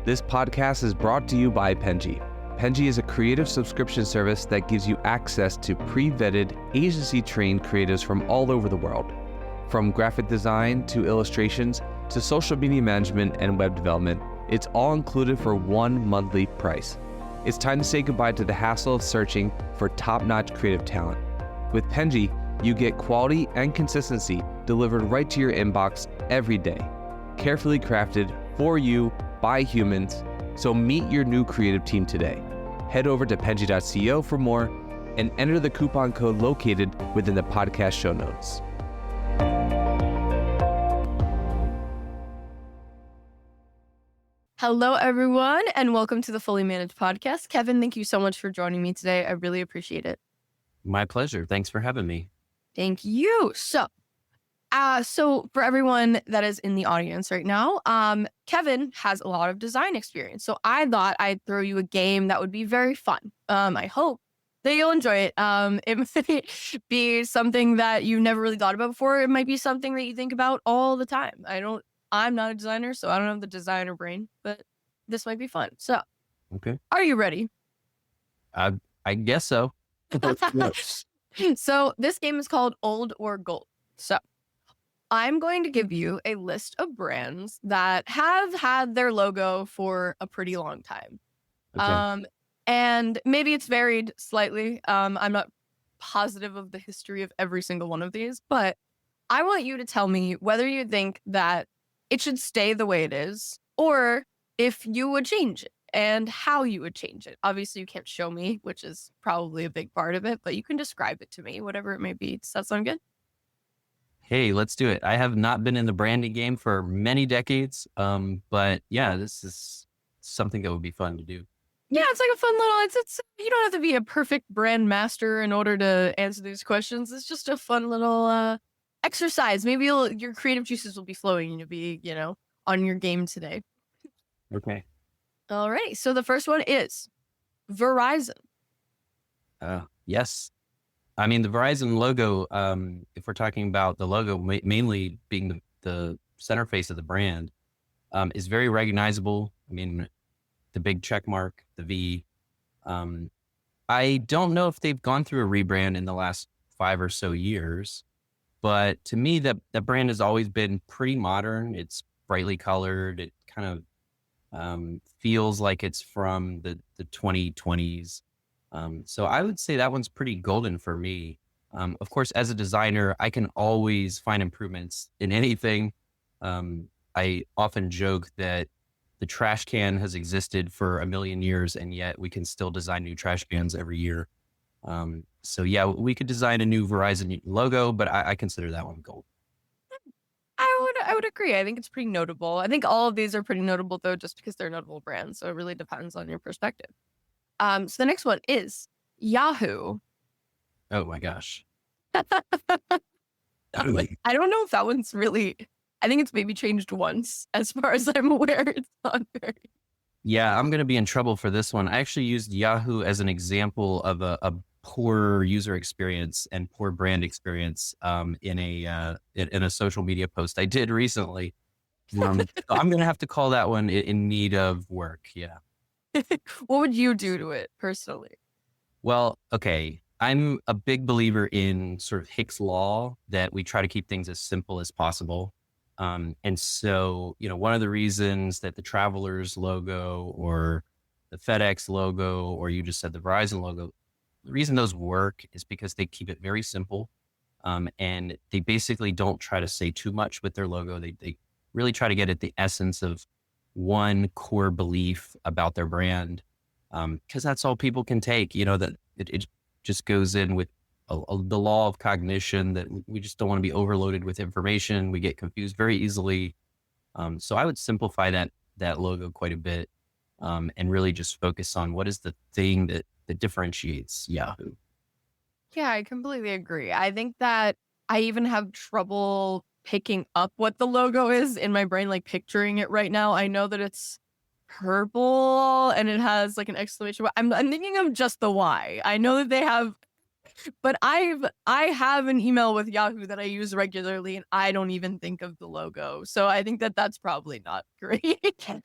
This podcast is brought to you by Penji. Penji is a creative subscription service that gives you access to pre-vetted, agency-trained creatives from all over the world. From graphic design to illustrations to social media management and web development, it's all included for one monthly price. It's time to say goodbye to the hassle of searching for top-notch creative talent. With Penji, you get quality and consistency delivered right to your inbox every day. Carefully crafted for you by humans, so meet your new creative team today. Head over to penji.co for more and enter the coupon code located within the podcast show notes. Hello, everyone, and welcome to the Fully Managed Podcast. Kevin, thank you so much for joining me today. I really appreciate it. My pleasure. Thanks for having me. Thank you. So for everyone that is in the audience right now, Kevin has a lot of design experience. So I thought I'd throw you a game that would be very fun. I hope that you'll enjoy it. It might be something that you never really thought about before. It might be something that you think about all the time. I'm not a designer, so I don't have the designer brain, but this might be fun. So, Okay. Are you ready? I guess so. So this game is called Old or Gold. So I'm going to give you a list of brands that have had their logo for a pretty long time. Okay. And maybe it's varied slightly. I'm not positive of the history of every single one of these, but I want you to tell me whether you think that it should stay the way it is or if you would change it and how you would change it. Obviously, you can't show me, which is probably a big part of it, but you can describe it to me, whatever it may be. Does that sound good? Hey, let's do it. I have not been in the branding game for many decades, but yeah, this is something that would be fun to do. Yeah, it's like a fun little, it's you don't have to be a perfect brand master in order to answer these questions. It's just a fun little exercise. Maybe your creative juices will be flowing and you'll be, on your game today. Okay. Alrighty. So the first one is Verizon. Yes. I mean, the Verizon logo, if we're talking about the logo mainly being the center face of the brand, is very recognizable. I mean, the big check mark, the V. I don't know if they've gone through a rebrand in the last 5 or so years, but to me, that brand has always been pretty modern. It's brightly colored. It kind of feels like it's from the 2020s. So I would say that one's pretty golden for me. Of course, as a designer, I can always find improvements in anything. I often joke that the trash can has existed for a million years, and yet we can still design new trash cans every year. So yeah, we could design a new Verizon logo, but I consider that one gold. I would agree. I think it's pretty notable. I think all of these are pretty notable though, just because they're notable brands. So it really depends on your perspective. So the next one is Yahoo. Oh my gosh. I don't know if that one's really, I think it's maybe changed once as far as I'm aware. It's not very. Yeah, I'm going to be in trouble for this one. I actually used Yahoo as an example of a poor user experience and poor brand experience in a social media post I did recently. So I'm going to have to call that one in need of work. Yeah. What would you do to it personally? Well, okay. I'm a big believer in sort of Hick's law that we try to keep things as simple as possible. And so, one of the reasons that the Travelers logo or the FedEx logo, or you just said the Verizon logo, the reason those work is because they keep it very simple. And they basically don't try to say too much with their logo. They really try to get at the essence of one core belief about their brand. Cause that's all people can take, that it just goes in with the law of cognition that we just don't want to be overloaded with information. We get confused very easily. So I would simplify that logo quite a bit, and really just focus on what is the thing that differentiates Yahoo. Yeah, I completely agree. I think that I even have trouble picking up what the logo is in my brain, like picturing it right now. I know that it's purple and it has like an exclamation mark. I'm thinking of just the Y. I know that they have, but I have an email with Yahoo that I use regularly and I don't even think of the logo. So I think that that's probably not great.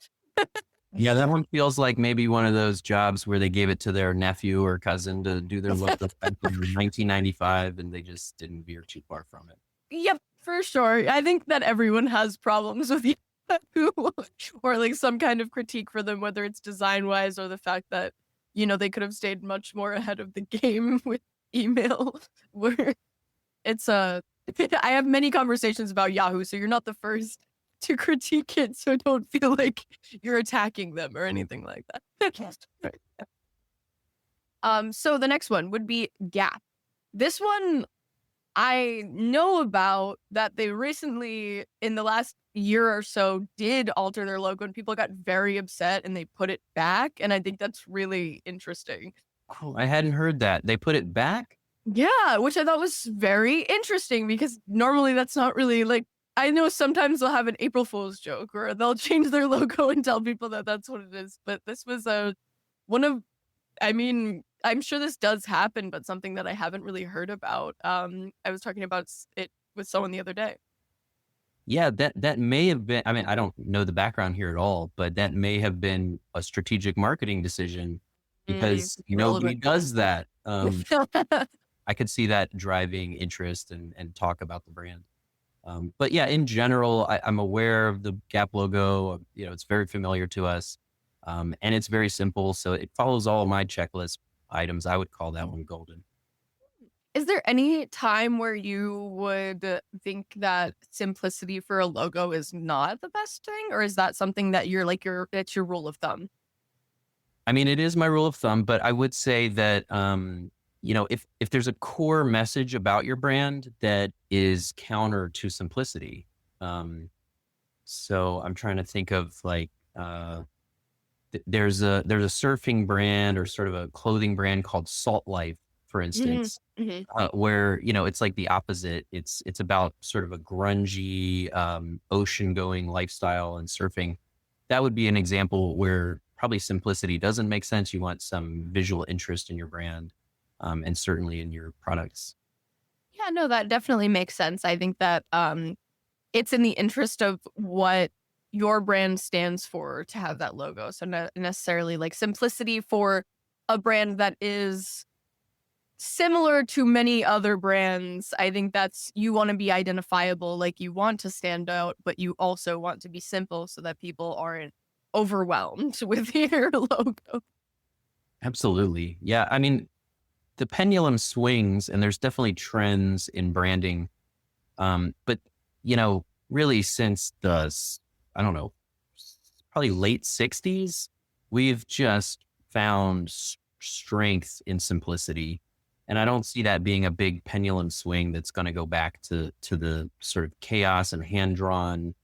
Yeah, that one feels like maybe one of those jobs where they gave it to their nephew or cousin to do their logo back in 1995, and they just didn't veer too far from it. Yep, for sure. I think that everyone has problems with Yahoo or like some kind of critique for them, whether it's design wise or the fact that, they could have stayed much more ahead of the game with email. Where it's I have many conversations about Yahoo, so you're not the first to critique it, so don't feel like you're attacking them or anything like that. So the next one would be Gap. This one I know about that they recently, in the last year or so, did alter their logo and people got very upset and they put it back. And I think that's really interesting. Oh, I hadn't heard that. They put it back? Yeah, which I thought was very interesting because normally that's not really like, I know sometimes they'll have an April Fool's joke or they'll change their logo and tell people that that's what it is. But this was one of, I mean, I'm sure this does happen, but something that I haven't really heard about. I was talking about it with someone the other day. Yeah, that may have been, I mean, I don't know the background here at all, but that may have been a strategic marketing decision because nobody Relevant. does that. I could see that driving interest and talk about the brand. But yeah, in general, I'm aware of the Gap logo. It's very familiar to us, and it's very simple. So it follows all my checklist items. I would call that one golden. Is there any time where you would think that simplicity for a logo is not the best thing, or is that something that you're like it's your rule of thumb? I mean, it is my rule of thumb, but I would say that if there's a core message about your brand that is counter to simplicity, so I'm trying to think of like there's a surfing brand or sort of a clothing brand called Salt Life, for instance, Mm-hmm. where it's like the opposite. It's about sort of a grungy ocean going lifestyle and surfing. That would be an example where probably simplicity doesn't make sense. You want some visual interest in your brand, and certainly in your products. Yeah, no, that definitely makes sense. I think that it's in the interest of what your brand stands for to have that logo. So not necessarily like simplicity for a brand that is similar to many other brands. I think that's you want to be identifiable, like you want to stand out, but you also want to be simple so that people aren't overwhelmed with your logo. Absolutely. Yeah. I mean, the pendulum swings and there's definitely trends in branding. But really since I don't know, probably late 60s, we've just found strength in simplicity. And I don't see that being a big pendulum swing that's going to go back to the sort of chaos and hand-drawn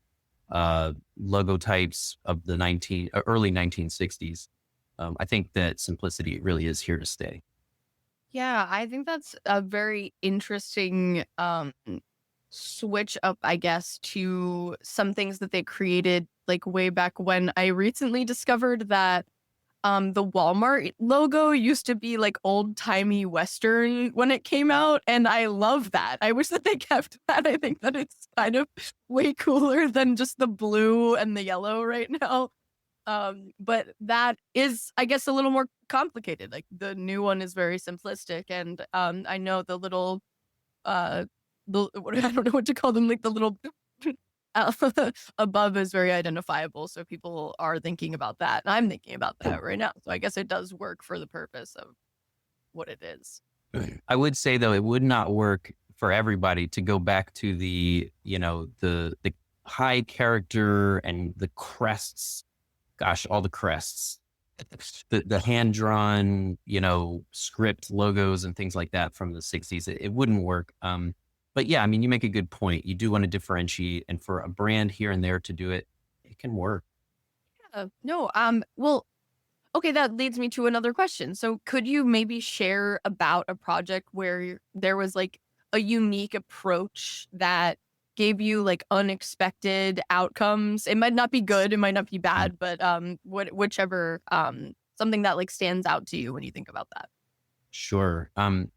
logo types of the early 1960s. I think that simplicity really is here to stay. Yeah, I think that's a very interesting switch up, I guess, to some things that they created like way back when. I recently discovered that the Walmart logo used to be like old-timey Western when it came out, and I love that. I wish that they kept that. I think that it's kind of way cooler than just the blue and the yellow right now. But that is, I guess, a little more complicated. Like the new one is very simplistic, and I know the little I don't know what to call them, like the little above is very identifiable. So people are thinking about that. And I'm thinking about that right now. So I guess it does work for the purpose of what it is. I would say though, it would not work for everybody to go back to the high character and the crests. Gosh, all the crests, the hand drawn, script logos and things like that from the 60s. It wouldn't work. But yeah, I mean, you make a good point. You do want to differentiate, and for a brand here and there to do it, it can work. No. Well, okay. That leads me to another question. So, could you maybe share about a project where there was like a unique approach that gave you like unexpected outcomes? It might not be good, it might not be bad, but whichever something that like stands out to you when you think about that. Sure.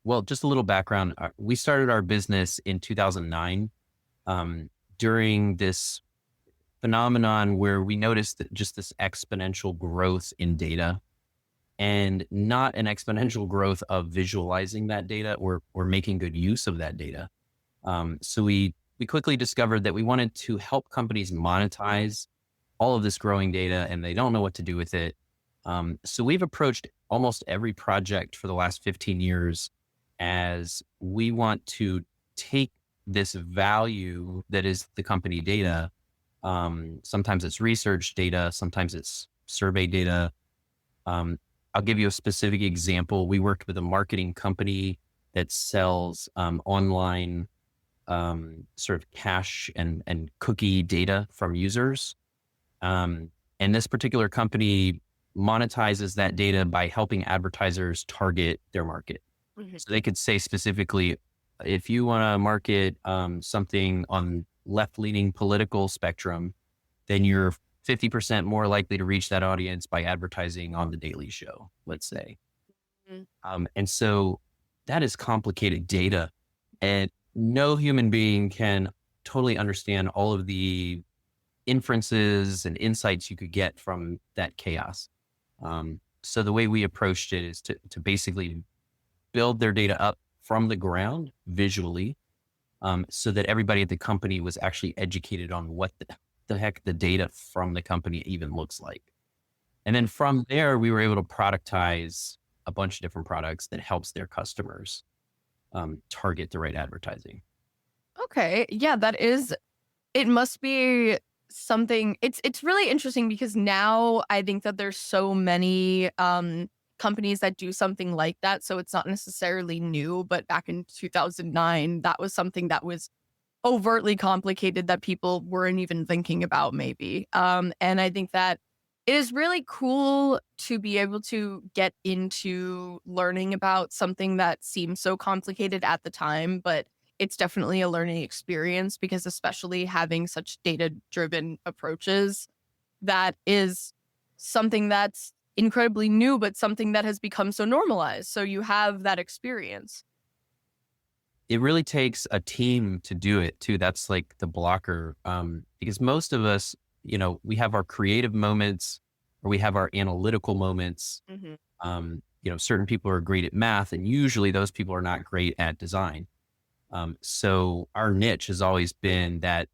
Well, just a little background. We started our business in 2009. During the phenomenon where we noticed that just this exponential growth in data, and not an exponential growth of visualizing that data or making good use of that data. So we quickly discovered that we wanted to help companies monetize all of this growing data, and they don't know what to do with it. So we've approached almost every project for the last 15 years as we want to take this value that is the company data. Sometimes it's research data, sometimes it's survey data. I'll give you a specific example. We worked with a marketing company that sells online sort of cache and cookie data from users. And this particular company monetizes that data by helping advertisers target their market. Mhm. So they could say specifically, if you want to market something on left-leaning political spectrum, then you're 50% more likely to reach that audience by advertising on the Daily Show, let's say. Mhm. And so that is complicated data, and no human being can totally understand all of the inferences and insights you could get from that chaos. So the way we approached it is to basically build their data up from the ground visually, so that everybody at the company was actually educated on what the heck the data from the company even looks like. And then from there, we were able to productize a bunch of different products that helps their customers target the right advertising. Okay. Yeah, it must be something. It's really interesting because now I think that there's so many companies that do something like that. So it's not necessarily new, but back in 2009, that was something that was overtly complicated that people weren't even thinking about maybe. And I think that it is really cool to be able to get into learning about something that seems so complicated at the time, but it's definitely a learning experience because especially having such data-driven approaches, that is something that's incredibly new, but something that has become so normalized. So you have that experience. It really takes a team to do it too. That's like the blocker, because most of us, we have our creative moments or we have our analytical moments. Mhm. Certain people are great at math, and usually those people are not great at design. So our niche has always been that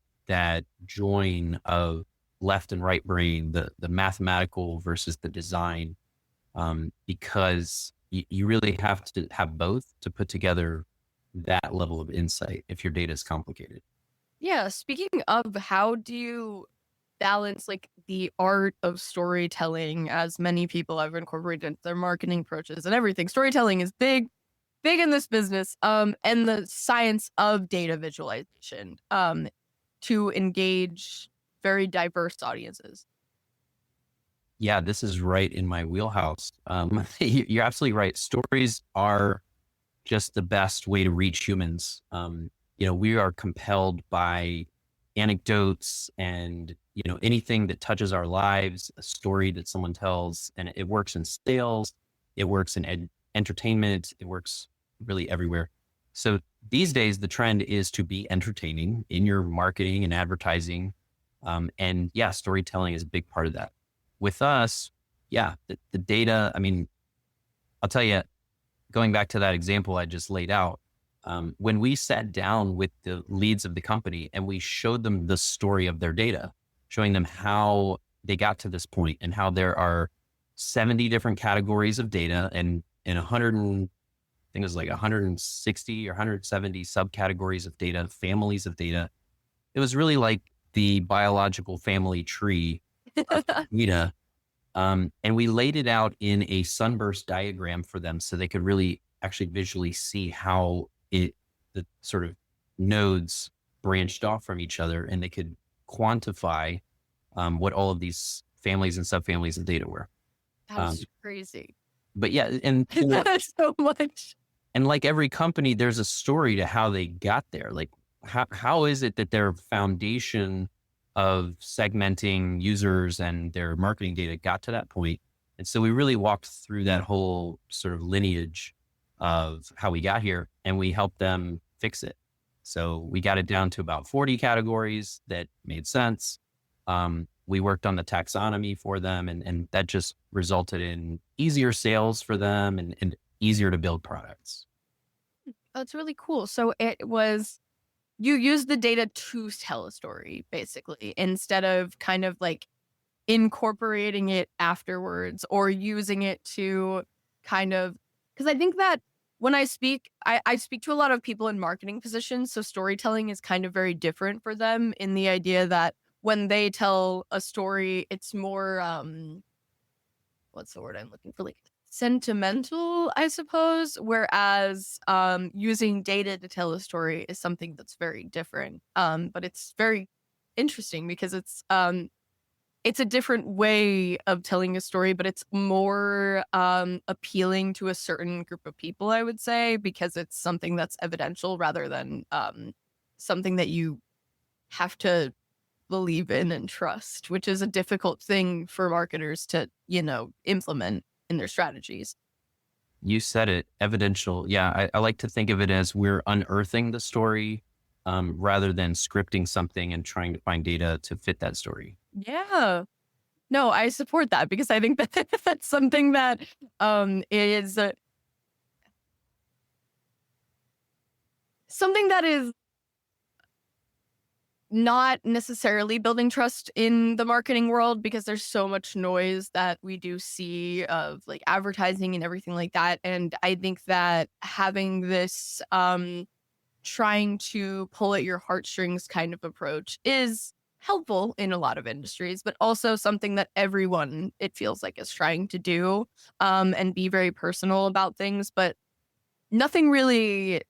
join of left and right brain, the mathematical versus the design, because you really have to have both to put together that level of insight if your data is complicated. Yeah, speaking of, how do you balance like the art of storytelling, as many people have incorporated into their marketing approaches and everything? Storytelling is big in this business, and the science of data visualization, to engage very diverse audiences. Yeah, this is right in my wheelhouse. You're absolutely right. Stories are just the best way to reach humans. We are compelled by anecdotes and, anything that touches our lives, a story that someone tells, and it works in sales, it works in entertainment, it works really everywhere. So these days, the trend is to be entertaining in your marketing and advertising. And yeah, storytelling is a big part of that. With us, yeah, the data, I mean, I'll tell you, going back to that example I just laid out, when we sat down with the leads of the company and we showed them the story of their data, showing them how they got to this point and how there are 70 different categories of data and 100, I think it was like 160 or 170 subcategories of data, families of data. It was really like the biological family tree of data. And we laid it out in a sunburst diagram for them so they could really actually visually see how the sort of nodes branched off from each other, and they could quantify what all of these families and subfamilies of data were. That Um, is crazy. but yeah, and That is so much. and like every company, there's a story to how they got there. Like how is it that their foundation of segmenting users and their marketing data got to that point? And so we really walked through that whole sort of lineage of how we got here, and we helped them fix it. So we got it down to about 40 categories that made sense. We worked on the taxonomy for them, and that just resulted in easier sales for them and easier to build products. That's really cool. So it was you use the data to tell a story, basically, instead of kind of like incorporating it afterwards or using it to kind of because I think that when I speak to a lot of people in marketing positions. So storytelling is kind of very different for them in the idea that when they tell a story, it's more what's the word I'm looking for? Like sentimental, I suppose. Whereas using data to tell a story is something that's very different. But it's very interesting because it's a different way of telling a story, but it's more appealing to a certain group of people, I would say, because it's something that's evidential rather than something that you have to believe in and trust, which is a difficult thing for marketers to, implement in their strategies. You said it, evidential. Yeah, I like to think of it as we're unearthing the story rather than scripting something and trying to find data to fit that story. Yeah. No, I support that because I think that that's something that is something that is not necessarily building trust in the marketing world because there's so much noise that we do see of like advertising and everything like that. And I think that having this trying to pull at your heartstrings kind of approach is helpful in a lot of industries, but also something that everyone it feels like is trying to do and be very personal about things. But nothing really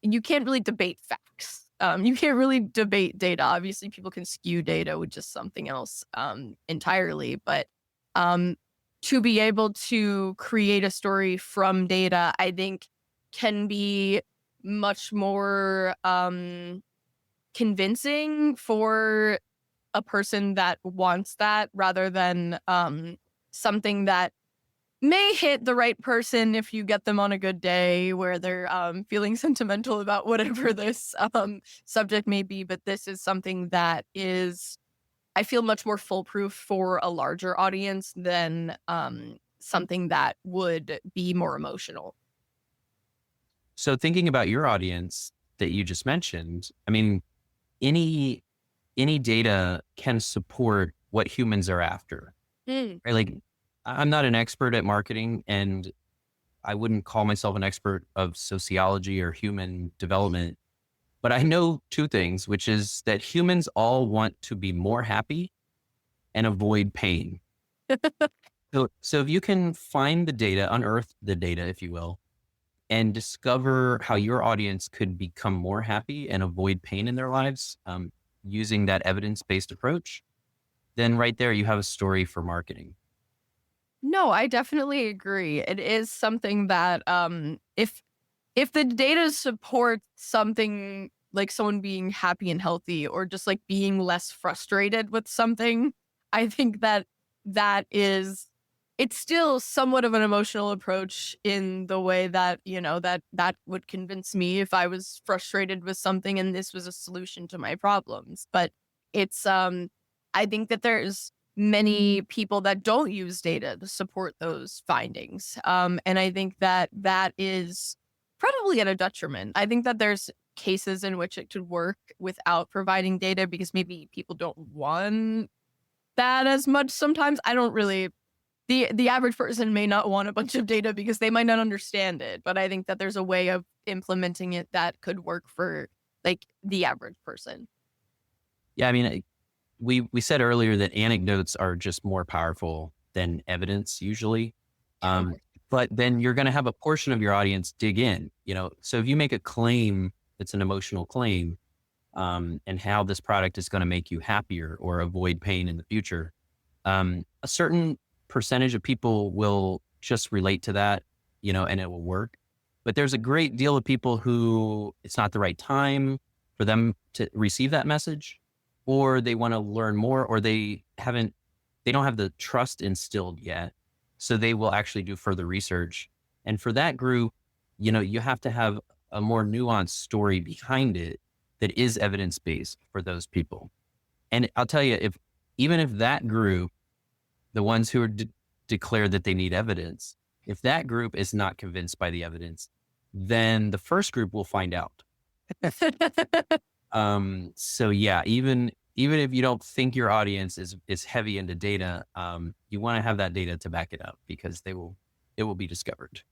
you can't really debate facts. You can't really debate data. Obviously, people can skew data with just something else entirely. But um, to be able to create a story from data, I think can be much more convincing for a person that wants that rather than something that may hit the right person if you get them on a good day where they're feeling sentimental about whatever this subject may be. But this is something that is, I feel, much more foolproof for a larger audience than something that would be more emotional. So thinking about your audience that you just mentioned, I mean, any any data can support what humans are after, Mm. right? Like I'm not an expert at marketing and I wouldn't call myself an expert of sociology or human development, but I know two things, which is that humans all want to be more happy and avoid pain. So if you can find the data, unearth the data, if you will, and discover how your audience could become more happy and avoid pain in their lives using that evidence based approach, then right there you have a story for marketing. No, I definitely agree. It is something that if the data supports something like someone being happy and healthy or just like being less frustrated with something, I think that that is it's still somewhat of an emotional approach in the way that, that would convince me if I was frustrated with something and this was a solution to my problems. But it's I think that there's many people that don't use data to support those findings. And I think that that is probably at a detriment. I think that there's cases in which it could work without providing data because maybe people don't want that as much sometimes. I don't really the average person may not want a bunch of data because they might not understand it, but I think that there's a way of implementing it that could work for like the average person. Yeah, I mean, we said earlier that anecdotes are just more powerful than evidence usually. Yeah. Um, but then you're going to have a portion of your audience dig in, So if you make a claim that's an emotional claim, and how this product is going to make you happier or avoid pain in the future, a certain percentage of people will just relate to that, and it will work. But there's a great deal of people who it's not the right time for them to receive that message, or they want to learn more, or they don't have the trust instilled yet. So they will actually do further research. And for that group, you have to have a more nuanced story behind it that is evidence based for those people. And I'll tell you, even if that group, the ones who are declared that they need evidence, if that group is not convinced by the evidence, then the first group will find out. So yeah, even if you don't think your audience is heavy into data, you want to have that data to back it up, because it will be discovered.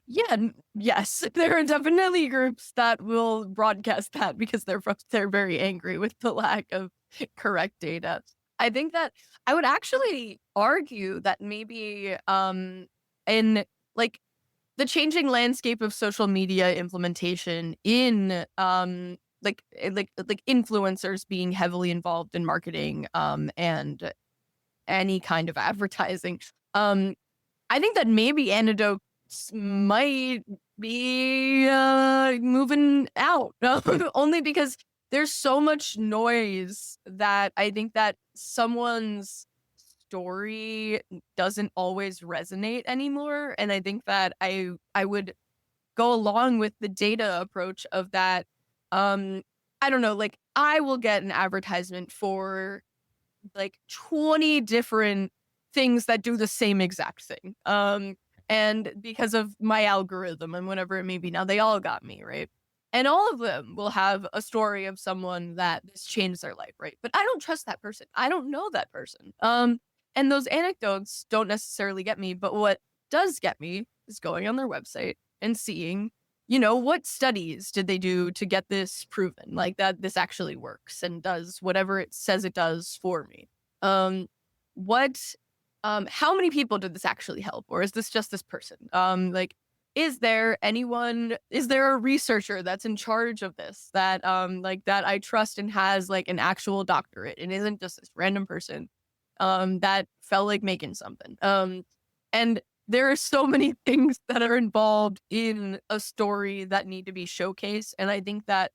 Yeah, yes, there are definitely groups that will broadcast that because they're very angry with the lack of correct data. I think that I would actually argue that maybe in like the changing landscape of social media implementation in like influencers being heavily involved in marketing and any kind of advertising. Um I think that maybe antidotes might be moving out only because there's so much noise that I think that someone's story doesn't always resonate anymore. And I think that I would go along with the data approach of that. I don't know, like I will get an advertisement for like 20 different things that do the same exact thing. And because of my algorithm and whatever it may be, now they all got me, right? And all of them will have a story of someone that this changed their life, right? But I don't trust that person. I don't know that person. And those anecdotes don't necessarily get me, but what does get me is going on their website and seeing, what studies did they do to get this proven, like that this actually works and does whatever it says it does for me. Um, what, how many people did this actually help, or is this just this person? Like, is there a researcher that's in charge of this that, like that I trust and has like an actual doctorate and isn't just this random person, that felt like making something. And there are so many things that are involved in a story that need to be showcased. And I think that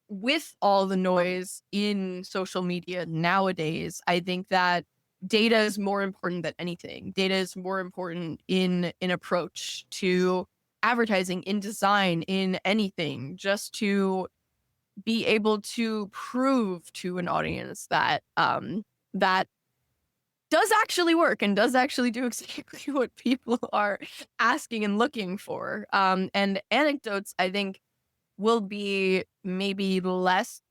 with all the noise in social media nowadays, I think that data is more important than anything. Data is more important in an approach to advertising, in design, in anything, just to be able to prove to an audience that that does actually work and does actually do exactly what people are asking and looking for. And anecdotes, I think, will be maybe less.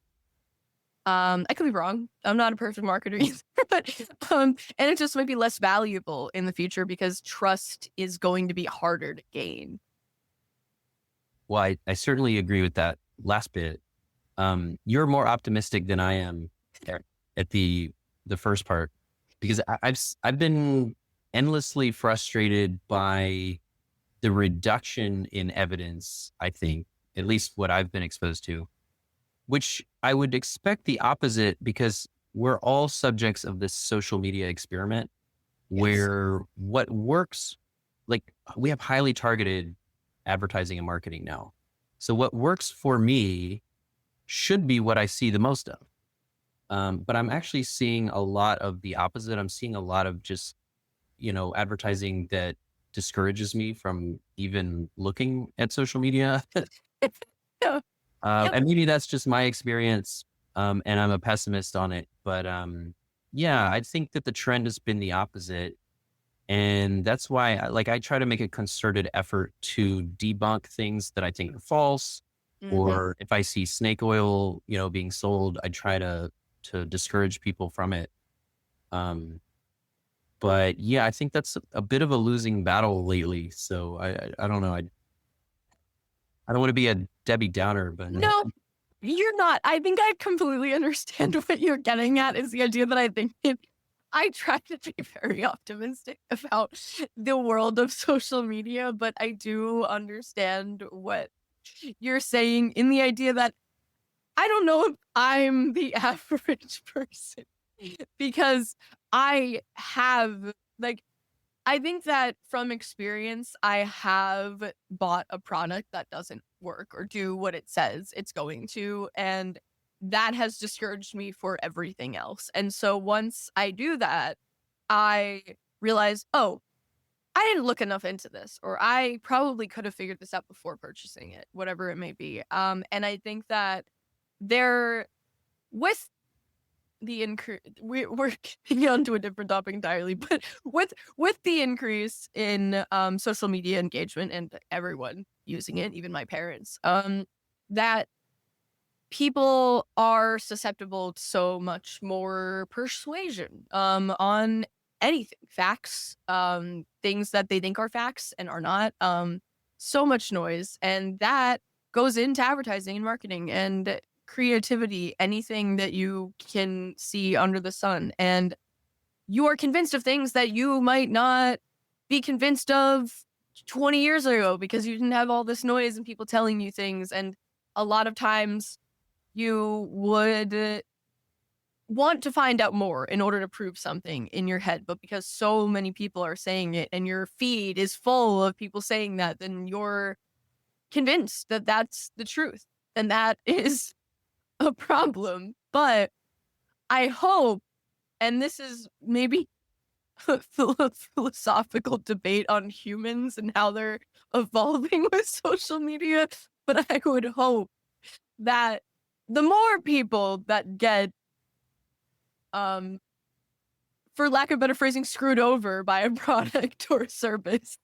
I could be wrong. I'm not a perfect marketer either, but and it just might be less valuable in the future because trust is going to be harder to gain. Well, I certainly agree with that last bit. You're more optimistic than I am at the first part, because I've been endlessly frustrated by the reduction in evidence. I think, at least what I've been exposed to, which I would expect the opposite, because we're all subjects of this social media experiment, Yes. where what works, like we have highly targeted advertising and marketing now. So what works for me should be what I see the most of. But I'm actually seeing a lot of the opposite. I'm seeing a lot of just, advertising that discourages me from even looking at social media. Yeah. Yep. And maybe that's just my experience, and I'm a pessimist on it. But yeah, I think that the trend has been the opposite. And that's why I try to make a concerted effort to debunk things that I think are false. Hmm. Or if I see snake oil, being sold, I try to discourage people from it. Um, but yeah, I think that's a bit of a losing battle lately. So I don't know. I don't want to be a Debbie Downer, but No, you're not. I think I completely understand what you're getting at is the idea that I try to be very optimistic about the world of social media, but I do understand what you're saying in the idea that I don't know if I'm the average person because I have like I think that from experience, I have bought a product that doesn't work or do what it says it's going to. And that has discouraged me for everything else. And so once I do that, I realize, oh, I didn't look enough into this, or I probably could have figured this out before purchasing it, whatever it may be. And I think that there, with we're getting onto a different topic entirely, but with the increase in social media engagement and everyone using it, even my parents, that people are susceptible to so much more persuasion on anything, facts, things that they think are facts and are not, so much noise, and that goes into advertising and marketing and creativity, anything that you can see under the sun, and you are convinced of things that you might not be convinced of 20 years ago because you didn't have all this noise and people telling you things. And a lot of times you would want to find out more in order to prove something in your head. But because so many people are saying it and your feed is full of people saying that, then you're convinced that that's the truth. And that is a problem. But I hope, and this is maybe a philosophical debate on humans and how they're evolving with social media, but I would hope that the more people that get, um, for lack of better phrasing, screwed over by a product or service,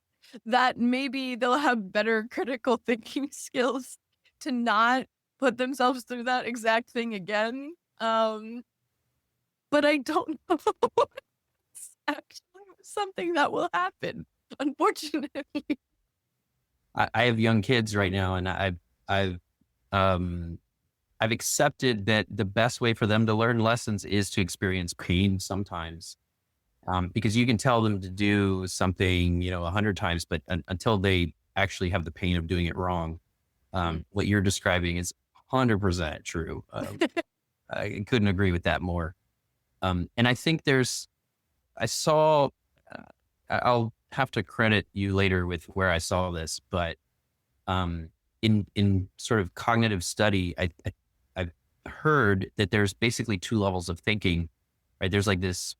that maybe they'll have better critical thinking skills to not put themselves through that exact thing again. But I don't know if it's actually something that will happen, unfortunately. I have young kids right now, and I've accepted that the best way for them to learn lessons is to experience pain sometimes, because you can tell them to do something, 100 times, but until they actually have the pain of doing it wrong, what you're describing is 100% true. I couldn't agree with that more. And I think I saw, I'll have to credit you later with where I saw this, but in sort of cognitive study, I've heard that there's basically two levels of thinking, right? There's like this,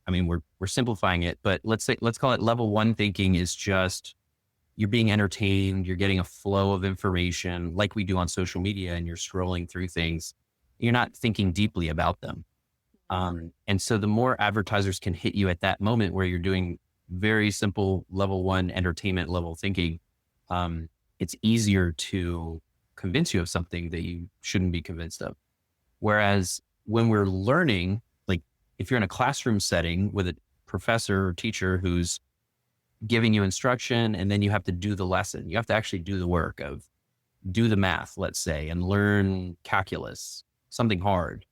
I mean, we're simplifying it, but let's call it level one thinking is just you're being entertained, you're getting a flow of information like we do on social media, and you're scrolling through things. You're not thinking deeply about them. And so the more advertisers can hit you at that moment where you're doing very simple level one entertainment level thinking, it's easier to convince you of something that you shouldn't be convinced of. Whereas when we're learning, like if you're in a classroom setting with a professor or teacher who's giving you instruction, and then you have to do the lesson, you have to actually do the work of do the math, let's say, and learn calculus, something hard.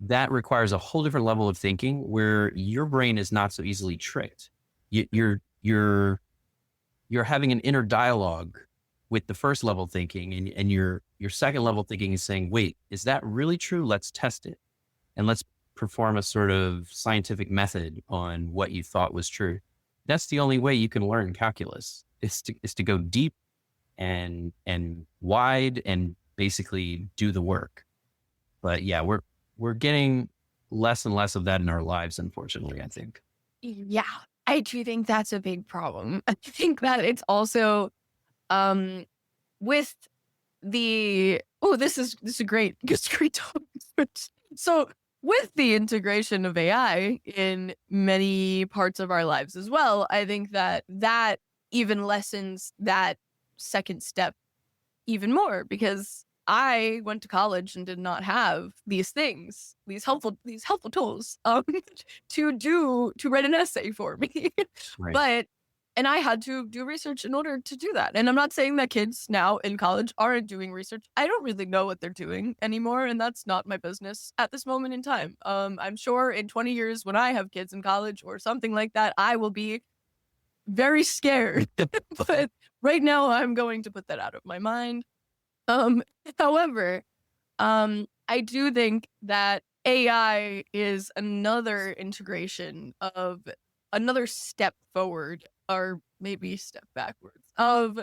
That requires a whole different level of thinking where your brain is not so easily tricked. You're having an inner dialogue with the first level thinking, and your second level thinking is saying, wait, is that really true? Let's test it. And let's perform a sort of scientific method on what you thought was true. That's the only way you can learn calculus is to go deep and wide and basically do the work. But yeah, we're getting less and less of that in our lives, unfortunately, I think. Yeah, I do think that's a big problem. I think that it's also, with this is a great, it's a great topic. So with the integration of AI in many parts of our lives as well, I think that even lessens that second step even more, because I went to college and did not have these things, these helpful tools, to write an essay for me. Right. And I had to do research in order to do that. And I'm not saying that kids now in college aren't doing research. I don't really know what they're doing anymore, and that's not my business at this moment in time. I'm sure in 20 years when I have kids in college or something like that, I will be very scared. But right now I'm going to put that out of my mind. However, I do think that AI is another integration of another step forward, or maybe step backwards, of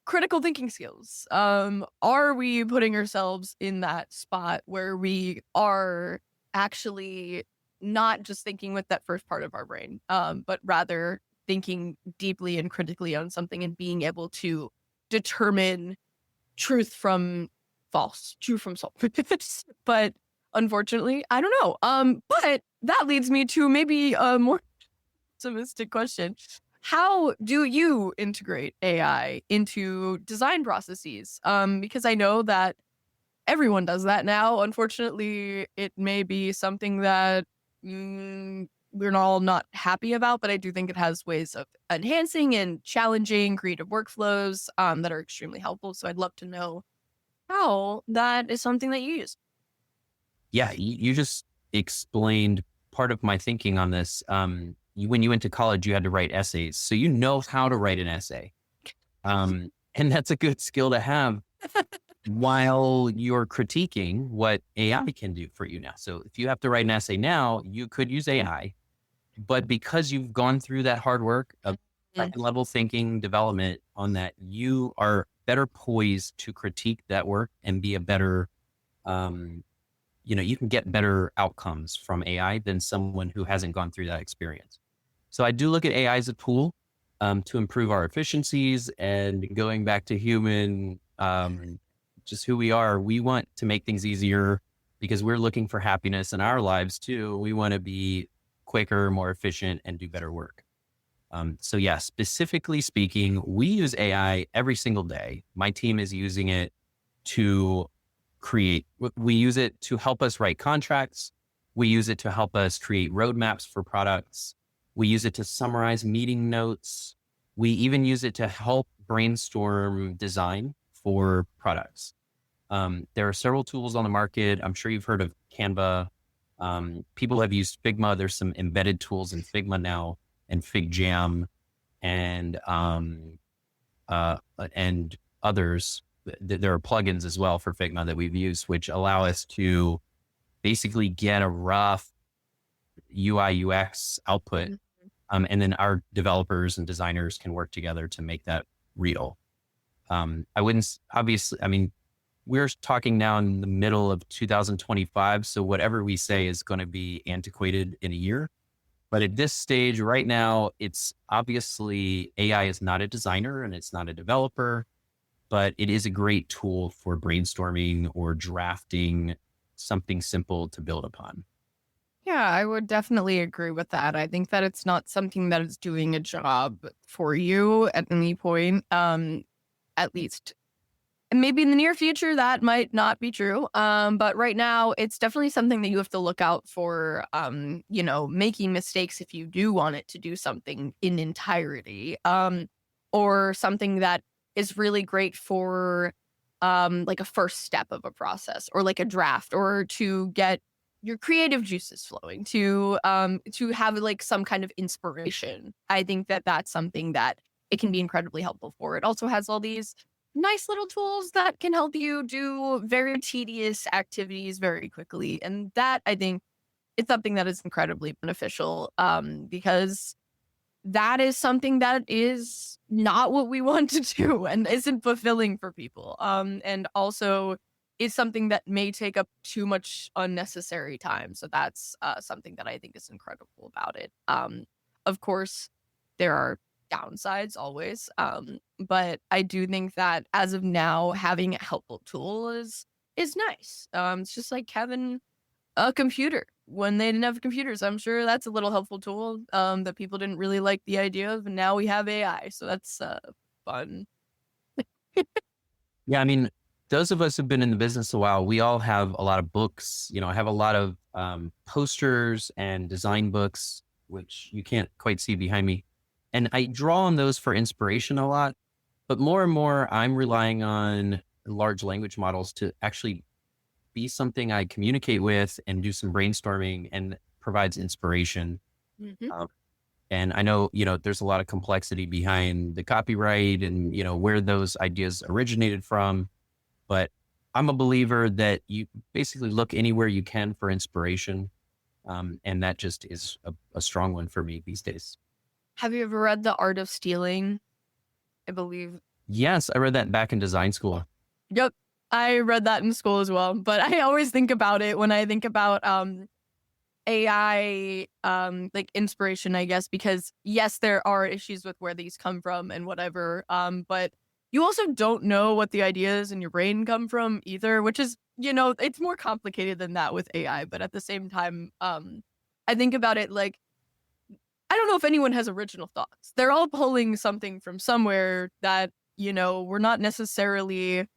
critical thinking skills. Are we putting ourselves in that spot where we are actually not just thinking with that first part of our brain, but rather thinking deeply and critically on something and being able to determine truth from false, true from false. But unfortunately. I don't know. But that leads me to maybe a more optimistic question. How do you integrate AI into design processes? Because I know that everyone does that now. Unfortunately, it may be something that we're all not happy about, but I do think it has ways of enhancing and challenging creative workflows that are extremely helpful. So I'd love to know how that is something that you use. Yeah, you just explained part of my thinking on this. When you went to college, you had to write essays, so you know how to write an essay, and that's a good skill to have while you're critiquing what AI can do for you now. So if you have to write an essay now, you could use AI, but because you've gone through that hard work of Mm. second level thinking development on that, you are better poised to critique that work and be a better, you can get better outcomes from AI than someone who hasn't gone through that experience. So I do look at AI as a tool to improve our efficiencies, and going back to human, just who we are. We want to make things easier because we're looking for happiness in our lives too. We want to be quicker, more efficient, and do better work. So yeah, specifically speaking, we use AI every single day. My team is using it to create, we use it to help us write contracts. We use it to help us create roadmaps for products. We use it to summarize meeting notes. We even use it to help brainstorm design for products. There are several tools on the market. I'm sure you've heard of Canva. People have used Figma. There's some embedded tools in Figma now, and FigJam, and others. There are plugins as well for Figma that we've used, which allow us to basically get a rough UI UX output. Mhm. And then our developers and designers can work together to make that real. I wouldn't, obviously, I mean, we're talking now in the middle of 2025. So whatever we say is going to be antiquated in a year. But at this stage right now, it's obviously AI is not a designer and it's not a developer, but it is a great tool for brainstorming or drafting something simple to build upon. Yeah, I would definitely agree with that. I think that it's not something that is doing a job for you at any point, at least. And maybe in the near future, that might not be true. But right now, it's definitely something that you have to look out for, making mistakes if you do want it to do something in entirety, or something that is really great for like a first step of a process or like a draft or to get your creative juices flowing to have like some kind of inspiration. I think that that's something that it can be incredibly helpful for. It also has all these nice little tools that can help you do very tedious activities very quickly. And that I think is something that is incredibly beneficial because that is something that is not what we want to do and isn't fulfilling for people. And also is something that may take up too much unnecessary time. So that's something that I think is incredible about it. Of course, there are downsides always. But I do think that as of now, having a helpful tool is nice. It's just like having a computer when they didn't have computers. I'm sure that's a little helpful tool that people didn't really like the idea of, and now we have AI. So that's fun. Yeah, I mean, those of us who've been in the business a while, we all have a lot of books. I have a lot of posters and design books, which you can't quite see behind me. And I draw on those for inspiration a lot. But more and more, I'm relying on large language models to actually be something I communicate with and do some brainstorming and provides inspiration. Mhm. Um, and I know, there's a lot of complexity behind the copyright and, where those ideas originated from. But I'm a believer that you basically look anywhere you can for inspiration. And that just is a strong one for me these days. Have you ever read The Art of Stealing? I believe. Yes, I read that back in design school. Yep. I read that in school as well. But I always think about it when I think about AI like inspiration, I guess, because yes, there are issues with where these come from and whatever. But you also don't know what the ideas in your brain come from either, which is, it's more complicated than that with AI. But at the same time, I think about it like, I don't know if anyone has original thoughts. They're all pulling something from somewhere that, we're not necessarily,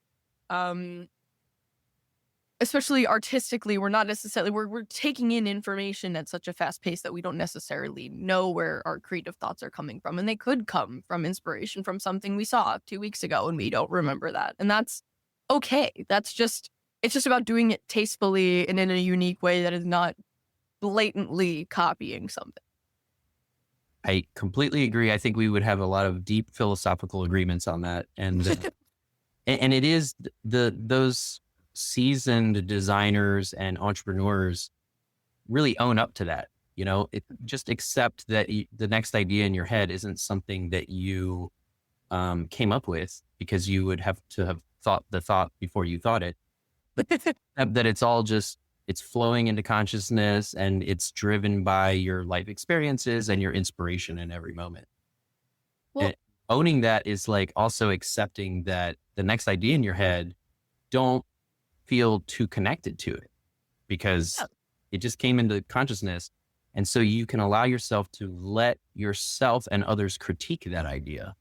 especially artistically, we're not necessarily, we're taking in information at such a fast pace that we don't necessarily know where our creative thoughts are coming from. And they could come from inspiration from something we saw 2 weeks ago and we don't remember that. And that's okay. It's just about doing it tastefully and in a unique way that is not blatantly copying something. I completely agree. I think we would have a lot of deep philosophical agreements on that. And and it is those seasoned designers and entrepreneurs really own up to that. Just accept that the next idea in your head isn't something that you came up with because you would have to have thought the thought before you thought it. But that it's all just, it's flowing into consciousness and it's driven by your life experiences and your inspiration in every moment. Well, And owning that is like also accepting that the next idea in your head, don't feel too connected to it because it just came into consciousness. And so you can allow yourself to let yourself and others critique that idea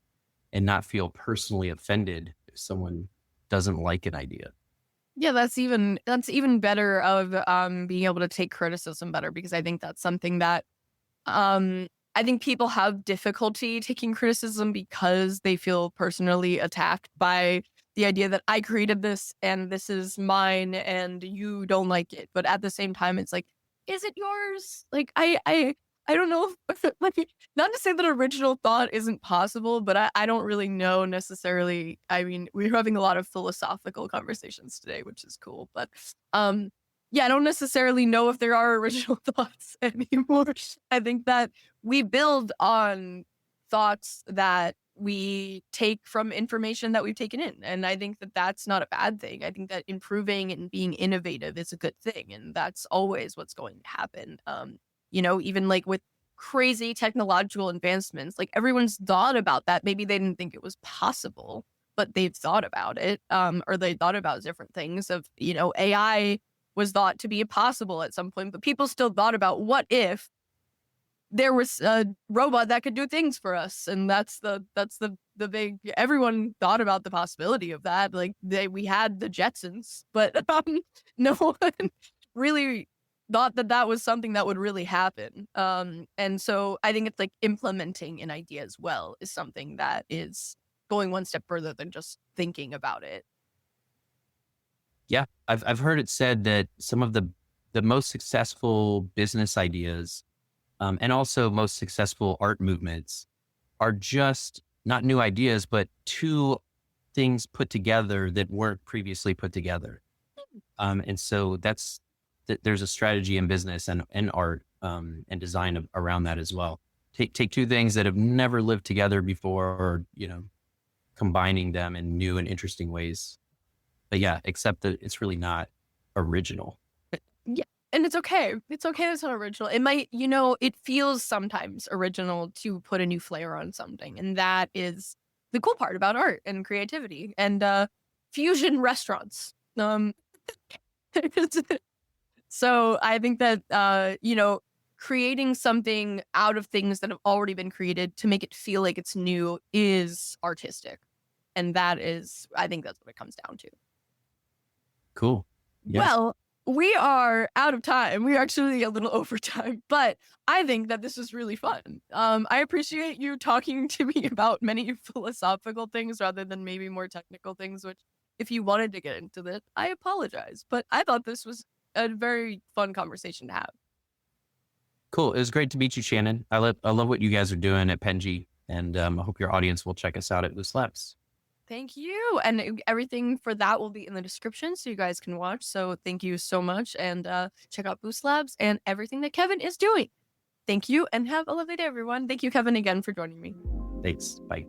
and not feel personally offended if someone doesn't like an idea. yeah, that's even better of being able to take criticism better, because I think that's something that I think people have difficulty taking criticism because they feel personally attacked by the idea that I created this and this is mine and you don't like it. But at the same time, it's like, is it yours? Like, I don't know. Like, not to say that original thought isn't possible, but I don't really know necessarily. I mean, we're having a lot of philosophical conversations today, which is cool. But yeah, I don't necessarily know if there are original thoughts anymore. I think that we build on thoughts that we take from information that we've taken in. And I think that that's not a bad thing. I think that improving and being innovative is a good thing. And that's always what's going to happen. Even like with crazy technological advancements, like everyone's thought about that. Maybe they didn't think it was possible, but they've thought about it. Or they thought about different things of, AI was thought to be impossible at some point, but people still thought about what if there was a robot that could do things for us. And that's the big, everyone thought about the possibility of that. Like we had the Jetsons, but no one really thought that that was something that would really happen. And so I think it's like implementing an idea as well is something that is going one step further than just thinking about it. Yeah. I've heard it said that some of the most successful business ideas and also most successful art movements are just not new ideas, but two things put together that weren't previously put together. And so there's a strategy in business and art and design around that as well. Take two things that have never lived together before, or, combining them in new and interesting ways. But yeah, except that it's really not original. Yeah. And it's okay. It's okay. It's not original. It might, it feels sometimes original to put a new flair on something. And that is the cool part about art and creativity and fusion restaurants. So I think that, creating something out of things that have already been created to make it feel like it's new is artistic. And that is, I think that's what it comes down to. Cool. Yes. Well, we are out of time. We're actually a little over time, but I think that this is really fun. I appreciate you talking to me about many philosophical things rather than maybe more technical things, which if you wanted to get into this, I apologize. But I thought this was a very fun conversation to have. Cool. It was great to meet you, Shannon. I love what you guys are doing at Penji, and I hope your audience will check us out at Loose Labs. Thank you. And everything for that will be in the description so you guys can watch. So thank you so much. And check out Boost Labs and everything that Kevin is doing. Thank you and have a lovely day, everyone. Thank you, Kevin, again for joining me. Thanks. Bye.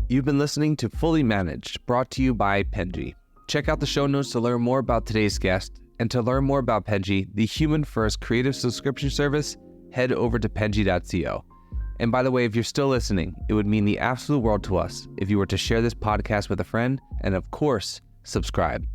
You've been listening to Fully Managed, brought to you by Penji. Check out the show notes to learn more about today's guest. And to learn more about Penji, the human-first creative subscription service, head over to penji.co. And by the way, if you're still listening, it would mean the absolute world to us if you were to share this podcast with a friend and, of course, subscribe.